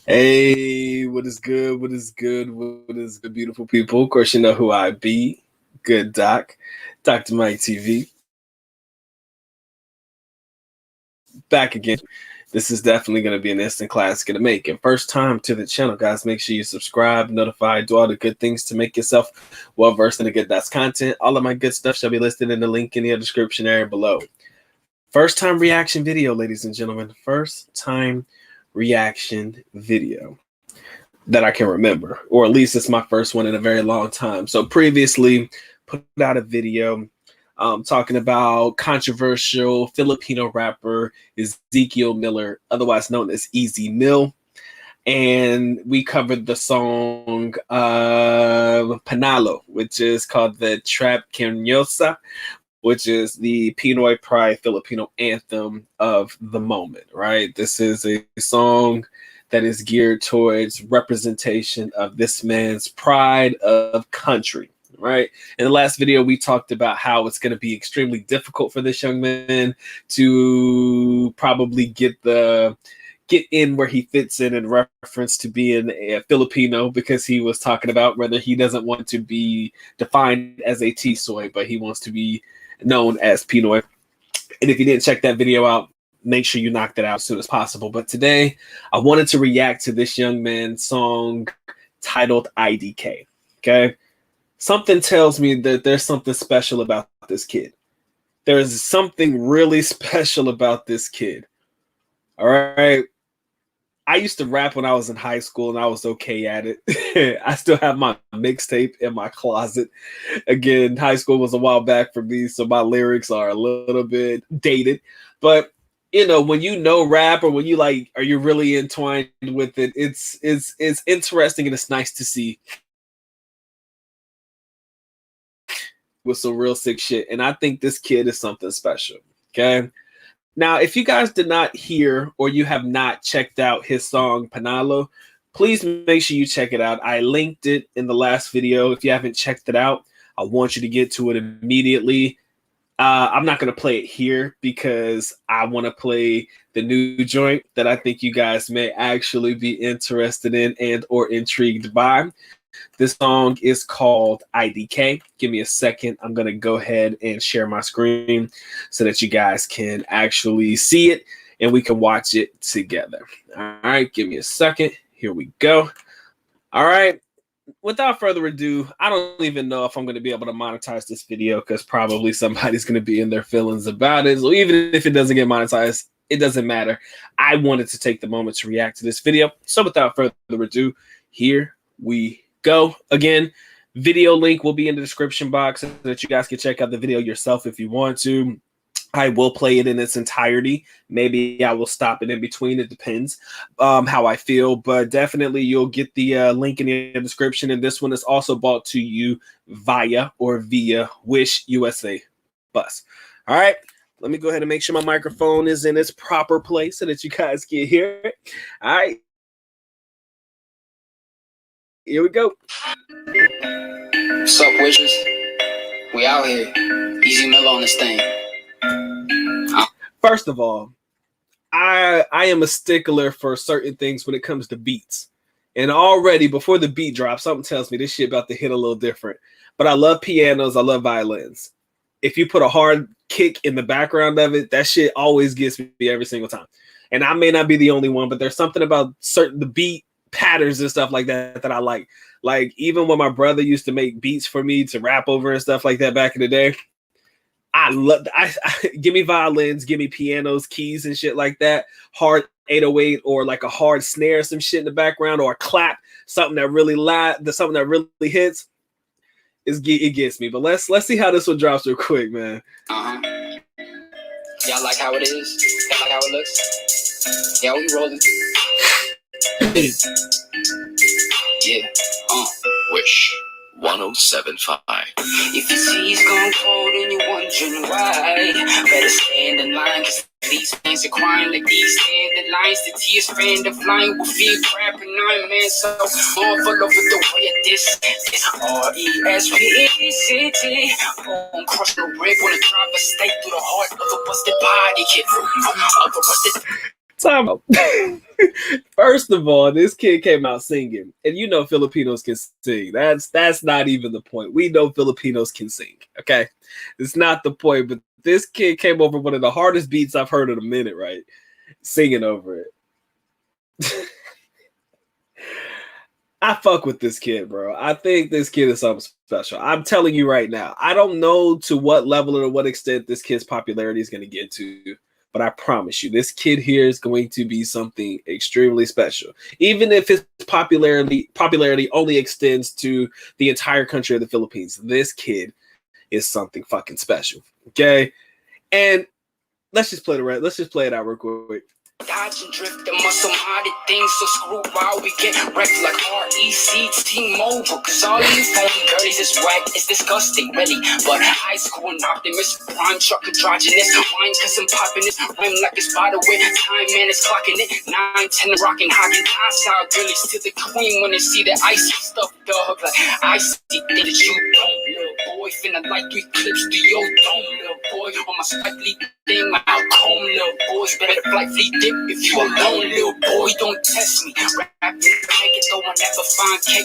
Hey, what is good? What is good? What is good, beautiful people? Of course, you know who I be. Good Doc, Dr. Mike TV. Back again. This is definitely going to be an instant classic to make. And first time to the channel, guys, make sure you subscribe, notify, do all the good things to make yourself well versed in the good that's content. All of my good stuff shall be listed in the link in the description area below. First time reaction video, ladies and gentlemen. First time reaction video that I can remember, or at least it's my first one in a very long time. So previously put out a video talking about controversial Filipino rapper Ezekiel Miller, otherwise known as ezmil. And we covered the song Panalo, which is called the Trap Canyosa, which is the Pinoy Pride Filipino anthem of the moment, right? This is a song that is geared towards representation of this man's pride of country, right? In the last video, we talked about how it's going to be extremely difficult for this young man to probably get in where he fits in reference to being a Filipino, because he was talking about whether he doesn't want to be defined as a Tisoy, but he wants to be known as Pinoy. And if you didn't check that video out, make sure you knock that out as soon as possible. But today, I wanted to react to this young man's song titled IDK. Okay? Something tells me that there's something special about this kid. There's something really special about this kid. All right? I used to rap when I was in high school and I was okay at it. I still have my mixtape in my closet. Again, high school was a while back for me, so my lyrics are a little bit dated. But you know, when you know rap, or when you like, are you really entwined with it? It's interesting, and it's nice to see with some real sick shit. And I think this kid is something special. Okay. Now, if you guys did not hear, or you have not checked out his song Panalo, please make sure you check it out. I linked it in the last video. If you haven't checked it out, I want you to get to it immediately. I'm not going to play it here because I want to play the new joint that I think you guys may actually be interested in and or intrigued by. This song is called IDK. Give me a second. I'm going to go ahead and share my screen so that you guys can actually see it and we can watch it together. All right, give me a second. Here we go. All right. Without further ado, I don't even know if I'm going to be able to monetize this video, because probably somebody's going to be in their feelings about it. So even if it doesn't get monetized, it doesn't matter. I wanted to take the moment to react to this video. So without further ado, here we go. Again, video link will be in the description box so that you guys can check out the video yourself if you want to. I will play it in its entirety. Maybe I will stop it in between. It depends how I feel, but definitely you'll get the link in the description. And this one is also brought to you via Wish USA bus. All right, let me go ahead and make sure my microphone is in its proper place so that you guys can hear it. All right, here we go. What's up, witches? We out here. ezmil on this thing. First of all, I am a stickler for certain things when it comes to beats. And already before the beat drops, something tells me this shit about to hit a little different. But I love pianos. I love violins. If you put a hard kick in the background of it, that shit always gets me every single time. And I may not be the only one, but there's something about the beat patterns and stuff like that that I like. Like even when my brother used to make beats for me to rap over and stuff like that back in the day, I love. Give me violins, give me pianos, keys, and shit like that. Hard 808 or like a hard snare, some shit in the background, or a clap, something that really loud, something that really hits. It gets me. But let's see how this one drops real quick, man. Y'all like how it is? Y'all like how it looks? Yeah, we rolling. Yeah. Wish 1075. If you see he's gone cold and you're wondering why, better stand in line, cause these fans are crying like these standing lines. The tears fan the flying with fear, crap, and I'm man so marvel over the way of this. R-E-S-P-E-C-T. Bone crush the rig when a driver stay through the heart of a busted body kid. Of a busted Time out. First of all, this kid came out singing, and you know Filipinos can sing. That's not even the point. We know Filipinos can sing. Okay, it's not the point. But this kid came over one of the hardest beats I've heard in a minute, right? Singing over it. I fuck with this kid, bro. I think this kid is something special. I'm telling you right now. I don't know to what level or to what extent this kid's popularity is going to get to, but I promise you, this kid here is going to be something extremely special. Even if his popularity only extends to the entire country of the Philippines, this kid is something fucking special. Okay, and let's just play it out real quick. Dodge and drift the muscle modded things, so screw while we get wrecked like REC T-Mobile. Cause all these phony girlies is whack, it's disgusting, really. But high school and optimist, prime truck androgynous. Wine cause I'm popping this, rhyme like it's by the way. Time man is clocking it, 9-10 rocking hockey. Hostile girlies to the queen when they see the icy stuff, dog. Like I see things that you don't, little boy. Finna like 3 clips to your dome, little boy. On my spikely thing, my outcome, little boys. Better flight fleet dip if you alone, little boy. Don't test me. Rapping, take it though I never find cake.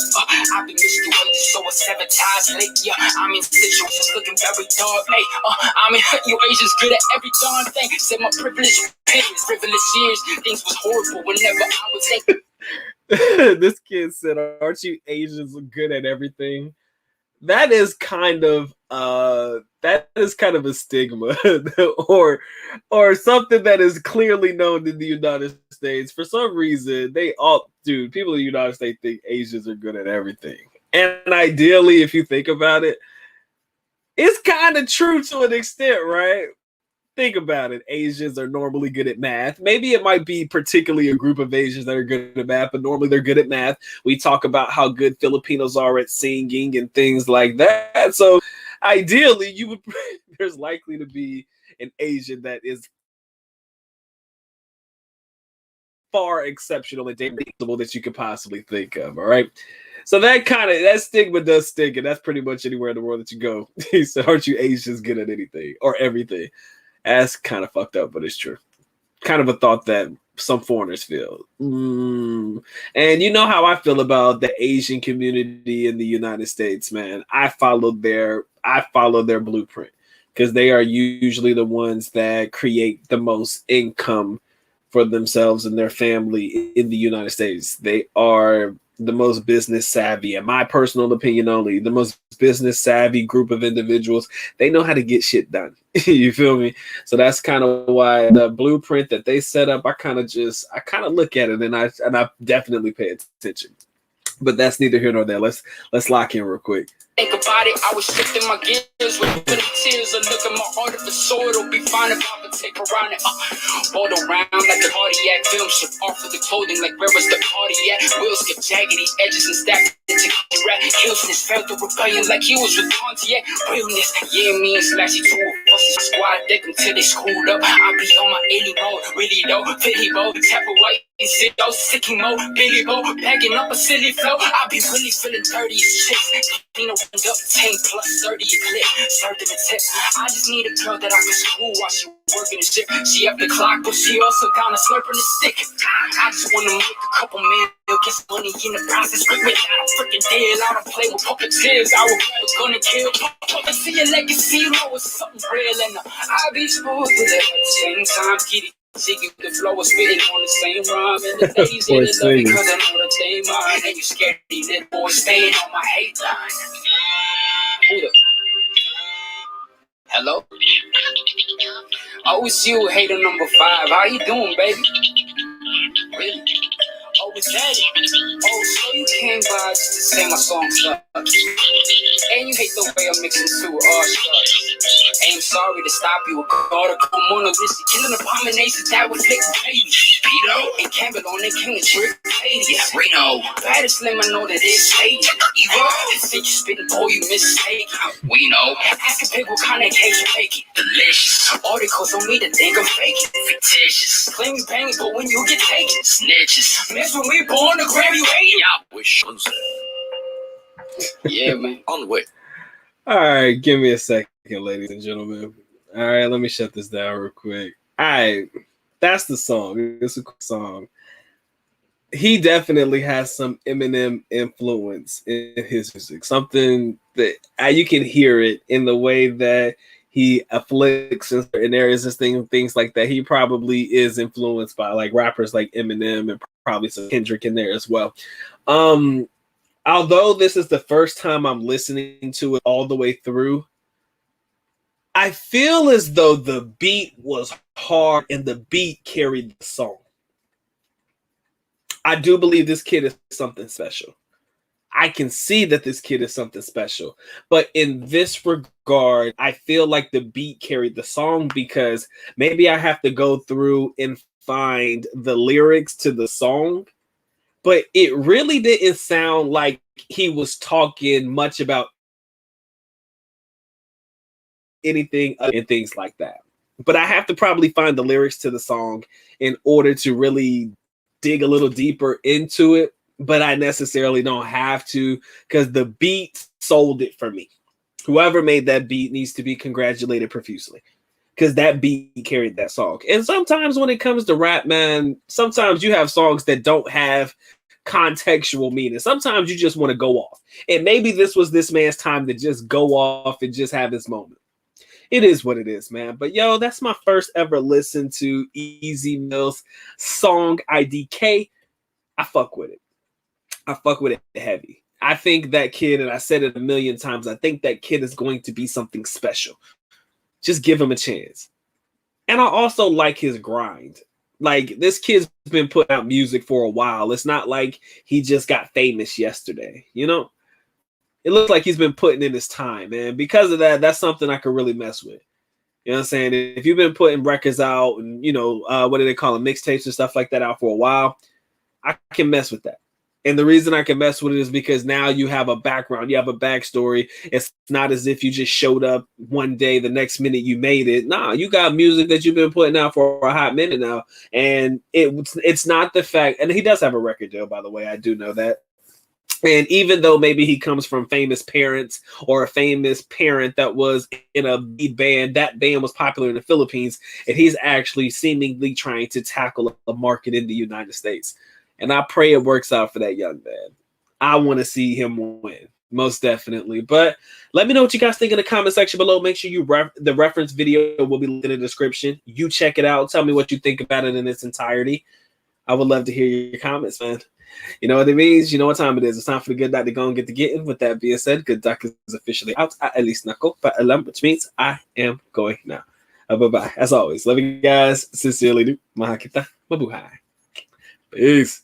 I've been missed away, so I sabotage late. Yeah, I'm in situations looking very dark. Hey, I mean, you Asians good at every darn thing. Said my privilege years, things was horrible whenever I was thinking. This kid said, "Aren't you Asians good at everything?" That is kind of a stigma or something that is clearly known in the United States. For some reason, people in the United States think Asians are good at everything. And ideally, if you think about it, it's kind of true to an extent, right? Think about it. Asians are normally good at math. Maybe it might be particularly a group of Asians that are good at math, but normally they're good at math. We talk about how good Filipinos are at singing and things like that. So ideally, there's likely to be an Asian that is far exceptional and dangerous that you could possibly think of. All right. So that stigma does stick, and that's pretty much anywhere in the world that you go. He said, "Aren't you Asians good at anything or everything?" That's kind of fucked up, but it's true. Kind of a thought that some foreigners feel. And you know how I feel about the Asian community in the United States, man. I follow their blueprint because they are usually the ones that create the most income for themselves and their family in the United States. They are the most business savvy, in my personal opinion only, the most business savvy group of individuals. They know how to get shit done. You feel me? So that's kind of why the blueprint that they set up, I kind of look at it and I definitely pay attention. But that's neither here nor there. Let's lock in real quick. Think about it, I was shifting my gears with the tears. I look at my heart if it's sore, it'll be fine if I would take around it. Board around like a cardiac film, strip off of the clothing like where was the cardiac? Wheels get jaggedy edges and stacked into rat. Hilson's felt the rebellion like he was with Pontiac. Realness, yeah, me and Slashy two of us squad deck until they screwed up. I be on my 80 mode, really though, Philly mode, tap a white. Sit those sticky mo, Billy Bo, bagging up a silly flow. I be really feeling dirty as chicks. You know, up 10 plus 30 a clip, served in a tip. I just need a girl that I can screw while she working the ship. She up the clock, but she also down a slurping the stick. I just wanna make a couple mil, get some money in the process. Without a freaking deal, I don't play with puppeteers. I was gonna kill. Puppet see your legacy, know it's something real, and I be smooth with it at the same time. Get it. Singing the flow was spitting on the same rhyme and the days in the love because I know that they mine and you scared these little boys staying on my hate line. Who the? Hello? Oh, it's you, hater number 5. How you doing, baby? Really? Oh, it's Daddy. Oh, so you came by just to say my song sucks. And you hate the way I'm mixing too. Oh, shucks. Ain't sorry to stop you. Call Mona Lisa, killing abominations that would flick baby. Pito and Campbell on the king of trick. Yeah, Reno. Baddest slim, I know that it's fake. Evil. Think you spitting, boy, you mistake. We know. Ask a pig what kind of cake you make it. Delicious. Articles on me to think I'm faking. Fictitious. Claim you banging, but when you get taken, snitches. Miss when we born to grab you hating. Yeah, wish on Yeah, man. On the way. All right, give me a second, ladies and gentlemen. All right, let me shut this down real quick. All right, That's the song. It's a cool song. He definitely has some Eminem influence in his music. Something that you can hear it in the way that he afflicts in certain areas and things like that. He probably is influenced by like rappers like Eminem and probably some Kendrick in there as well. Although this is the first time I'm listening to it all the way through, I feel as though the beat was hard and the beat carried the song. I do believe this kid is something special. I can see that this kid is something special. But in this regard, I feel like the beat carried the song because maybe I have to go through and find the lyrics to the song. But it really didn't sound like he was talking much about anything and things like that. But I have to probably find the lyrics to the song in order to really dig a little deeper into it, but I necessarily don't have to because the beat sold it for me. Whoever made that beat needs to be congratulated profusely because that beat carried that song. And sometimes when it comes to rap, man, sometimes you have songs that don't have contextual meaning. Sometimes you just want to go off. And maybe this was this man's time to just go off and just have his moment. It is what it is, man. But yo, that's my first ever listen to Ezmil's song IDK. I fuck with it. I fuck with it heavy. I think that kid, and I said it a million times, I think that kid is going to be something special. Just give him a chance. And I also like his grind. Like, this kid's been putting out music for a while. It's not like he just got famous yesterday, you know? It looks like he's been putting in his time, and because of that, that's something I could really mess with. You know what I'm saying? If you've been putting records out and, you know, what do they call them, mixtapes and stuff like that out for a while, I can mess with that. And the reason I can mess with it is because now you have a background, you have a backstory. It's not as if you just showed up one day, the next minute you made it. Nah, you got music that you've been putting out for a hot minute now. And it's not the fact, and he does have a record deal, by the way, I do know that. And even though maybe he comes from famous parents or a famous parent that was in a band, that band was popular in the Philippines, and he's actually seemingly trying to tackle a market in the United States. And I pray it works out for that young man. I want to see him win, most definitely. But let me know what you guys think in the comment section below. Make sure you the reference video will be linked in the description. You check it out. Tell me what you think about it in its entirety. I would love to hear your comments, man. You know what it means? You know what time it is. It's time for the good doc to go and get to getting. With that being said, good doc is officially out. At least nako pa alam, which means I am going now. Bye-bye. As always, love you guys. Sincerely do. Mahal kita. Mabuhay. Peace.